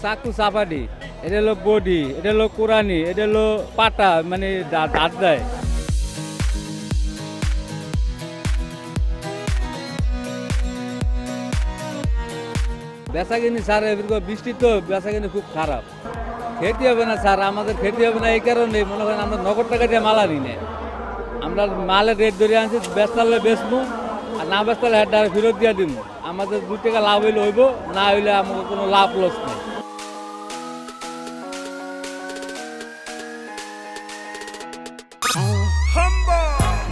চাকু চাপাটি, এটা হলো বডি, এটা হলো কোরআনি, এটা হলো পাটা, মানে দাঁত দেয়। বেচা কিনি স্যার এরকম বৃষ্টি তো বেচা কিনি খুব খারাপ। খেতে হবে না স্যার, আমাদের খেতে হবে না এই কারণে মনে করেন আমরা নগদ টাকা দিয়ে মাল আনি না। আমরা মালের রেট ধরে আনছি, বেচতালে বেচবো আর না বেচতালে হেড ফেরত দিয়ে দিব। আমাদের 2 টাকা লাভ হইলে হইব, না হইলে আমাদের কোনো লাভ লস নেই।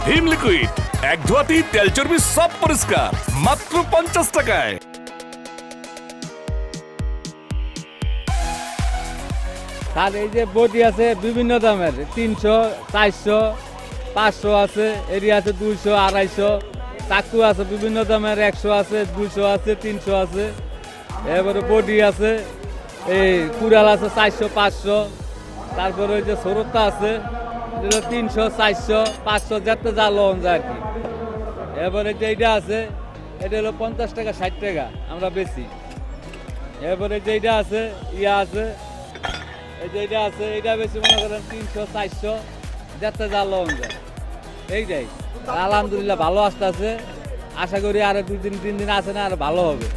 ভীম লিকুইড এক ধোয়াতেই তেল চর্বি সব পরিষ্কার, মাত্র 50 টাকায়। তার এই যে বডি আছে বিভিন্ন দামের, 300, 400, 500 আছে, এরিয়া আছে 200, 250, চাকু আছে বিভিন্ন দামের, 100 আছে, 200 আছে, 300 আছে। এবারে বডি আছে, এই কুড়াল আছে 400, 500। তারপরে ওই যে সরতা আছে, এটা 300, 400, 500 যাতে যা লন যায় আর কি। এবারে যে এইটা আছে, এটা হলো 50 টাকা, 60 টাকা আমরা বেশি। এবারে যে এইটা আছে, ইয়া আছে, এই যে এটা আছে, এটা বেশি মনে করেন 300, 400 যাতে যা লন যায় এইটাই। আলহামদুলিল্লাহ ভালো আসতে আছে, আশা করি আর 2 দিন 3 দিন আছে না আর ভালো হবে।